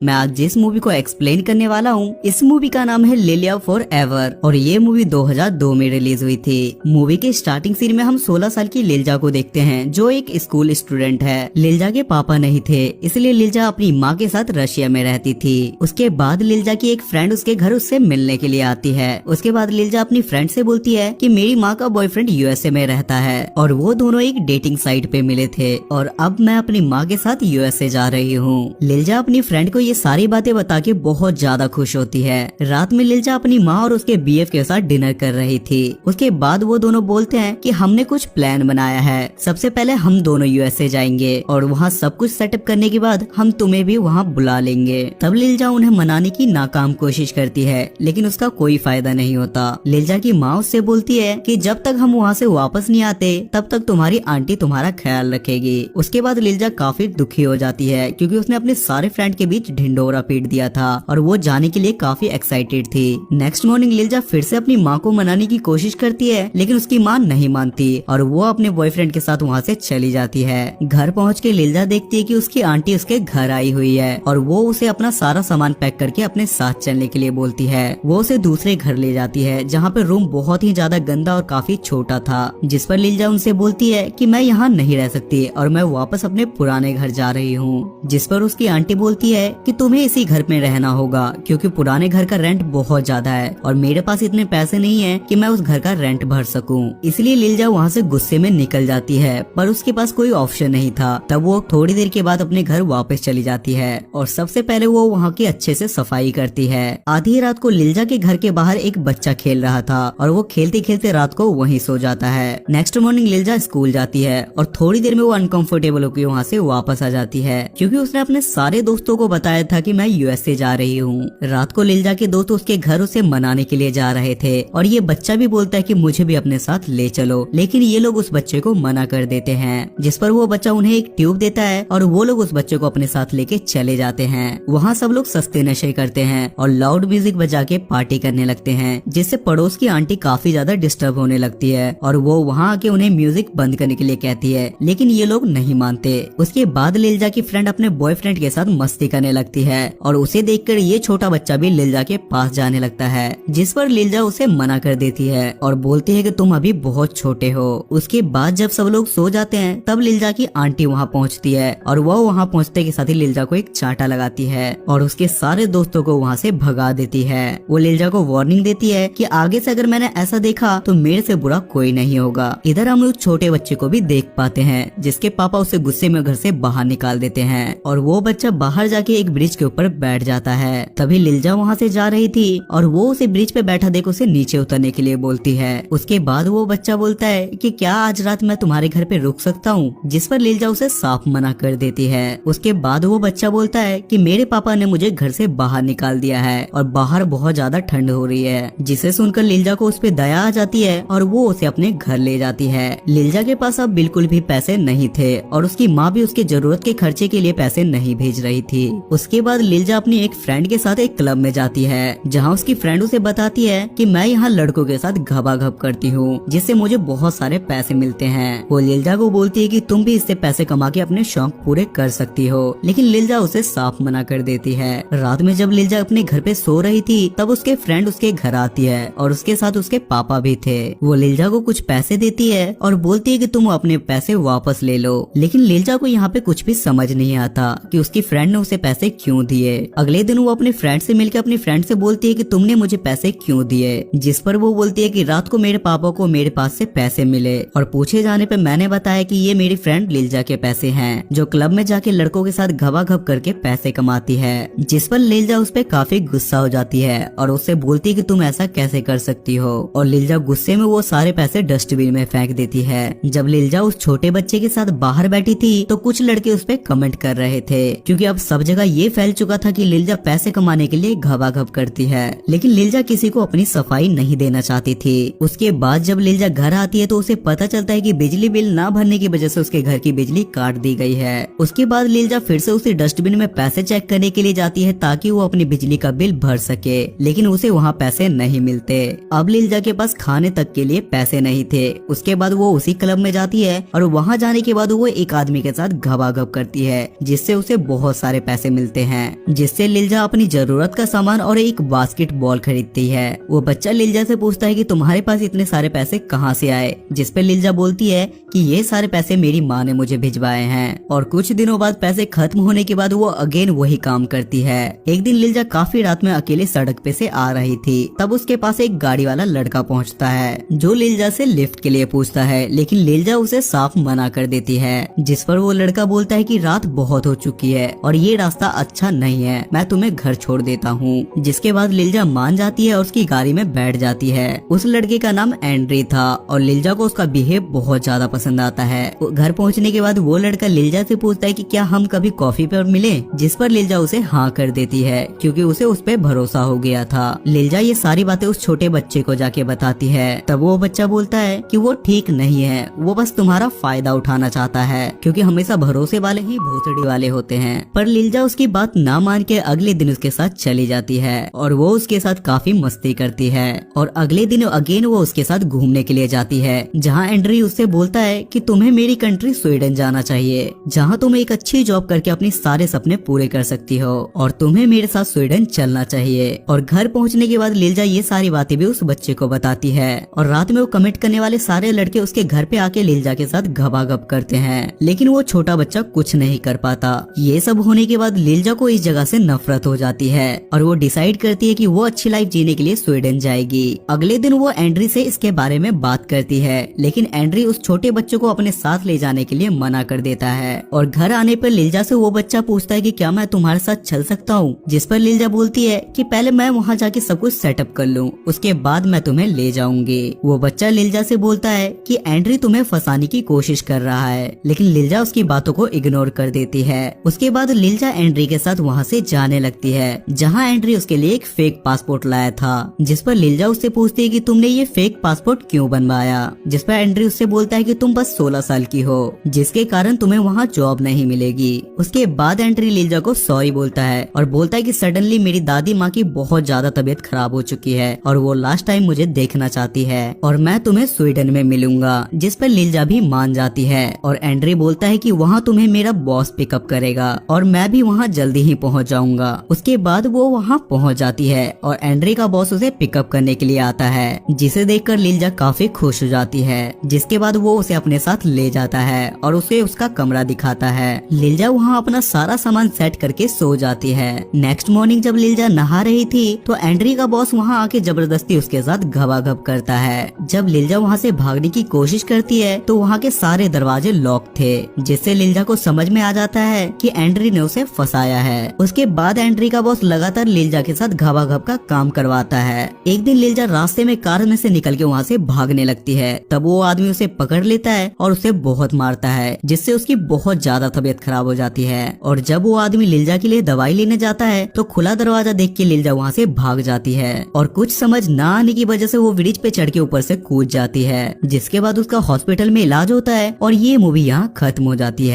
मैं आज जिस मूवी को एक्सप्लेन करने वाला हूँ इस मूवी का नाम है लिलिया फॉर एवर और ये मूवी 2002 में रिलीज हुई थी। मूवी के स्टार्टिंग सीन में हम 16 साल की लिल्जा को देखते हैं जो एक स्कूल स्टूडेंट है। लिल्जा के पापा नहीं थे इसलिए लिल्जा अपनी माँ के साथ रशिया में रहती थी। उसके बाद लिल्जा की एक फ्रेंड उसके घर उससे मिलने के लिए आती है। उसके बाद लिल्जा अपनी फ्रेंड से बोलती है कि मेरी माँ का बॉयफ्रेंड यूएसए में रहता है और वो दोनों एक डेटिंग साइट पे मिले थे और अब मैं अपनी माँ के साथ यूएसए जा रही हूँ। लिल्जा अपनी फ्रेंड को ये सारी बातें बता के बहुत ज्यादा खुश होती है। रात में लिल्जा अपनी माँ और उसके बीएफ के साथ डिनर कर रही थी। उसके बाद वो दोनों बोलते हैं कि हमने कुछ प्लान बनाया है। सबसे पहले हम दोनों यूएसए जाएंगे और वहाँ सब कुछ सेटअप करने के बाद हम तुम्हें भी वहाँ बुला लेंगे। तब लिल्जा उन्हें मनाने की नाकाम कोशिश करती है लेकिन उसका कोई फायदा नहीं होता। लिल्जा की माँ उससे बोलती है कि जब तक हम वहाँ से वापस नहीं आते तब तक तुम्हारी आंटी तुम्हारा ख्याल रखेगी। उसके बाद लिल्जा काफी दुखी हो जाती है क्योंकि उसने अपने सारे फ्रेंड के बीच ढिंडोरा पीट दिया था और वो जाने के लिए काफी एक्साइटेड थी। नेक्स्ट मॉर्निंग लिल्जा फिर से अपनी माँ को मनाने की कोशिश करती है लेकिन उसकी माँ नहीं मानती और वो अपने बॉयफ्रेंड के साथ वहाँ से चली जाती है। घर पहुँच के लिल्जा देखती है कि उसकी आंटी उसके घर आई हुई है और वो उसे अपना सारा सामान पैक करके अपने साथ चलने के लिए बोलती है। वो उसे दूसरे घर ले जाती है जहाँ पे रूम बहुत ही ज्यादा गंदा और काफी छोटा था, जिस पर लिल्जा उनसे बोलती है कि मैं यहाँ नहीं रह सकती और मैं वापस अपने पुराने घर जा रही हूँ। जिस पर उसकी आंटी बोलती है कि तुम्हें इसी घर में रहना होगा क्योंकि पुराने घर का रेंट बहुत ज्यादा है और मेरे पास इतने पैसे नहीं है कि मैं उस घर का रेंट भर सकूं। इसलिए लिल्जा वहाँ से गुस्से में निकल जाती है पर उसके पास कोई ऑप्शन नहीं था। तब वो थोड़ी देर के बाद अपने घर वापस चली जाती है और सबसे पहले वो वहाँ की अच्छे से सफाई करती है। आधी रात को लिल्जा के घर के बाहर एक बच्चा खेल रहा था और वो खेलते खेलते रात को वहीं सो जाता है। नेक्स्ट मॉर्निंग लिल्जा स्कूल जाती है और थोड़ी देर में वो अनकंफर्टेबल होकर वहाँ से वापस आ जाती है क्योंकि उसने अपने सारे दोस्तों को बताया था कि मैं यूएसए जा रही हूँ। रात को लिल्जा के दोस्त उसके घर उसे मनाने के लिए जा रहे थे और ये बच्चा भी बोलता है कि मुझे भी अपने साथ ले चलो, लेकिन ये लोग उस बच्चे को मना कर देते हैं। जिस पर वो बच्चा उन्हें एक ट्यूब देता है और वो लोग उस बच्चे को अपने साथ लेके चले जाते हैं। वहाँ सब लोग सस्ते नशे करते हैं और लाउड म्यूजिक बजा के पार्टी करने लगते हैं, जिससे पड़ोस की आंटी काफी ज्यादा डिस्टर्ब होने लगती है और वो वहाँ आके उन्हें म्यूजिक बंद करने के लिए कहती है लेकिन ये लोग नहीं मानते। उसके बाद लिल्जा की फ्रेंड अपने बॉयफ्रेंड के साथ मस्ती करने लगती है और उसे देखकर ये छोटा बच्चा भी लिल्जा के पास जाने लगता है, जिस पर लिल्जा उसे मना कर देती है और बोलती है कि तुम अभी बहुत छोटे हो। उसके बाद जब सब लोग सो जाते हैं तब लिल्जा की आंटी वहाँ पहुँचती है और वो वहाँ पहुँचते के साथ ही लिल्जा को एक चांटा लगाती है और उसके सारे दोस्तों को वहाँ से भगा देती है। वो लिल्जा को वार्निंग देती है कि आगे से अगर मैंने ऐसा देखा तो मेरे से बुरा कोई नहीं होगा। इधर हम उस छोटे बच्चे को भी देख पाते हैं जिसके पापा उसे गुस्से में घर से बाहर निकाल देते हैं और वो बच्चा बाहर जाके एक ब्रिज के ऊपर बैठ जाता है। तभी लिल्जा वहाँ से जा रही थी और वो उसे ब्रिज पे बैठा देख उसे नीचे उतरने के लिए बोलती है। उसके बाद वो बच्चा बोलता है कि क्या आज रात मैं तुम्हारे घर पे रुक सकता हूँ, जिस पर लिल्जा उसे साफ मना कर देती है। उसके बाद वो बच्चा बोलता है कि मेरे पापा ने मुझे घर से बाहर निकाल दिया है और बाहर बहुत ज्यादा ठंड हो रही है, जिसे सुनकर लिल्जा को उस पे दया आ जाती है और वो उसे अपने घर ले जाती है। लिल्जा के पास अब बिल्कुल भी पैसे नहीं थे और उसकी माँ भी उसके जरूरत के खर्चे के लिए पैसे नहीं भेज रही थी। उसके बाद लिल्जा अपनी एक फ्रेंड के साथ एक क्लब में जाती है जहाँ उसकी फ्रेंड उसे बताती है कि मैं यहाँ लड़कों के साथ घबाघब करती हूँ जिससे मुझे बहुत सारे पैसे मिलते हैं। वो लिल्जा को बोलती है कि तुम भी इससे पैसे कमा के अपने शौक पूरे कर सकती हो, लेकिन लिल्जा उसे साफ मना कर देती है। रात में जब लिल्जा अपने घर पे सो रही थी तब उसके फ्रेंड उसके घर आती है और उसके साथ उसके पापा भी थे। वो लिल्जा को कुछ पैसे देती है और बोलती है कि तुम अपने पैसे वापस ले लो, लेकिन लिल्जा को यहाँ पे कुछ भी समझ नहीं आता कि उसकी फ्रेंड ने उसे पैसे क्यों दिए। अगले दिन वो अपने फ्रेंड से मिलकर अपनी फ्रेंड से बोलती है कि तुमने मुझे पैसे क्यों दिए, जिस पर वो बोलती है कि रात को मेरे पापा को मेरे पास से पैसे मिले और पूछे जाने पे मैंने बताया कि ये मेरी फ्रेंड लिल्जा के पैसे हैं जो क्लब में जाके लड़कों के साथ घबाघब करके पैसे कमाती है। जिस पर लिल्जा उस पे काफी गुस्सा हो जाती है और उससे बोलती है कि तुम ऐसा कैसे कर सकती हो और लिल्जा गुस्से में वो सारे पैसे डस्टबिन में फेंक देती है। जब लिल्जा उस छोटे बच्चे के साथ बाहर बैठी थी तो कुछ लड़के उस पे कमेंट कर रहे थे क्योंकि अब सब जगह ये फैल चुका था कि लिल्जा पैसे कमाने के लिए घबाघब करती है, लेकिन लिल्जा किसी को अपनी सफाई नहीं देना चाहती थी। उसके बाद जब लिल्जा घर आती है तो उसे पता चलता है कि बिजली बिल ना भरने की वजह से उसके घर की बिजली काट दी गई है। उसके बाद लिल्जा फिर से उसी डस्टबिन में पैसे चेक करने के लिए जाती है ताकि वो अपनी बिजली का बिल भर सके, लेकिन उसे वहाँ पैसे नहीं मिलते। अब लिल्जा के पास खाने तक के लिए पैसे नहीं थे। उसके बाद वो उसी क्लब में जाती है और वहाँ जाने के बाद वो एक आदमी के साथ घबाघब करती है जिससे उसे बहुत सारे पैसे मिलते मिलते हैं, जिससे लिलजा अपनी जरूरत का सामान और एक बास्केटबॉल खरीदती है। वो बच्चा लिलजा से पूछता है कि तुम्हारे पास इतने सारे पैसे कहाँ से आए, जिस पे लिलजा बोलती है कि ये सारे पैसे मेरी माँ ने मुझे भिजवाए हैं। और कुछ दिनों बाद पैसे खत्म होने के बाद वो अगेन वही काम करती है। एक दिन लिलजा काफी रात में अकेले सड़क पे से आ रही थी, तब उसके पास एक गाड़ी वाला लड़का पहुंचता है जो लिलजा से लिफ्ट के लिए पूछता है, लेकिन लिलजा उसे साफ मना कर देती है। जिस पर वो लड़का बोलता है कि रात बहुत हो चुकी है और ये रास्ता अच्छा नहीं है, मैं तुम्हें घर छोड़ देता हूँ। जिसके बाद लिलजा मान जाती है और उसकी गाड़ी में बैठ जाती है। उस लड़के का नाम एंड्री था और लिलजा को उसका बिहेव बहुत ज्यादा पसंद आता है। घर पहुंचने के बाद वो लड़का लिलजा से पूछता है कि क्या हम कभी कॉफी पर मिले, जिस पर लिलजा उसे हाँ कर देती है क्योंकि उसे उस पे भरोसा हो गया था। लिलजा ये सारी बातें उस छोटे बच्चे को जाके बताती है। तब वो बच्चा बोलता है कि वो ठीक नहीं है, वो बस तुम्हारा फायदा उठाना चाहता है क्योंकि हमेशा भरोसे वाले ही भोसड़ी वाले होते हैं। पर लिलजा उसकी बात ना मान के अगले दिन उसके साथ चली जाती है और वो उसके साथ काफी मस्ती करती है। और अगले दिन अगेन वो उसके साथ घूमने के लिए जाती है, जहाँ एंड्री उससे बोलता है कि तुम्हें मेरी कंट्री स्वीडन जाना चाहिए, जहाँ तुम एक अच्छी जॉब करके अपने सारे सपने पूरे कर सकती हो और तुम्हें मेरे साथ स्वीडन चलना चाहिए। और घर पहुँचने के बाद लिलजा ये सारी बातें भी उस बच्चे को बताती है और रात में वो कमिट करने वाले सारे लड़के उसके घर पे आके लिलजा के साथ घबाघब करते हैं, लेकिन वो छोटा बच्चा कुछ नहीं कर पाता। ये सब होने के बाद लिलजा को इस जगह से नफरत हो जाती है और वो डिसाइड करती है कि वो अच्छी लाइफ जीने के लिए स्वीडन जाएगी। अगले दिन वो एंड्री से इसके बारे में बात करती है, लेकिन एंड्री उस छोटे बच्चे को अपने साथ ले जाने के लिए मना कर देता है। और घर आने पर लिलजा से वो बच्चा पूछता है कि क्या मैं तुम्हारे साथ चल सकता हूँ, जिस पर लिलजा बोलती है कि पहले मैं वहाँ जाके सब कुछ सेटअप कर लूँ, उसके बाद मैं तुम्हें ले जाऊंगी। वो बच्चा लिलजा से बोलता है कि एंड्री तुम्हें फंसाने की कोशिश कर रहा है, लेकिन लिलजा उसकी बातों को इग्नोर कर देती है। उसके बाद लिलजा एंड्री के साथ वहाँ से जाने लगती है, जहाँ एंड्री उसके लिए एक फेक पासपोर्ट लाया था, जिस पर लिलजा उससे पूछती है कि तुमने ये फेक पासपोर्ट क्यों बनवाया, जिस पर एंड्री उससे बोलता है कि तुम बस 16 साल की हो, जिसके कारण तुम्हें वहाँ जॉब नहीं मिलेगी। उसके बाद एंड्री लिलजा को सॉरी बोलता है और बोलता है कि सडनली मेरी दादी माँ की बहुत ज्यादा तबीयत खराब हो चुकी है और वो लास्ट टाइम मुझे देखना चाहती है और मैं तुम्हें स्वीडन में मिलूंगा, जिस पर लिलजा भी मान जाती है। और एंड्री बोलता है कि वहाँ तुम्हें मेरा बॉस पिकअप करेगा और मैं भी वहाँ जल्दी ही पहुँच जाऊंगा। उसके बाद वो वहाँ पहुँच जाती है और एंड्री का बॉस उसे पिकअप करने के लिए आता है, जिसे देखकर लिलजा काफी खुश हो जाती है। जिसके बाद वो उसे अपने साथ ले जाता है और उसे उसका कमरा दिखाता है। लिलजा वहाँ अपना सारा सामान सेट करके सो जाती है। नेक्स्ट मॉर्निंग जब लिलजा नहा रही थी तो एंड्री का बॉस वहाँ आके जबरदस्ती उसके साथ घबाघब करता है। जब लिलजा वहाँ से भागने की कोशिश करती है तो वहाँ के सारे दरवाजे लॉक थे, जिससे लिलजा को समझ में आ जाता है कि एंड्री ने उसे फंसाया है। उसके बाद एंड्री का बॉस लगातार लिलजा के साथ घबाघब का काम करवाता है। एक दिन लिलजा रास्ते में कार में से निकल के वहाँ से भागने लगती है, तब वो आदमी उसे पकड़ लेता है और उसे बहुत मारता है, जिससे उसकी बहुत ज्यादा तबीयत खराब हो जाती है। और जब वो आदमी लिलजा के लिए दवाई लेने जाता है तो खुला दरवाजा देख के लिलजा वहाँ से भाग जाती है और कुछ समझ ना आने की वजह से वो ब्रिज पे चढ़ के ऊपर से कूद जाती है, जिसके बाद उसका हॉस्पिटल में इलाज होता है और ये मूवी यहाँ खत्म हो जाती है।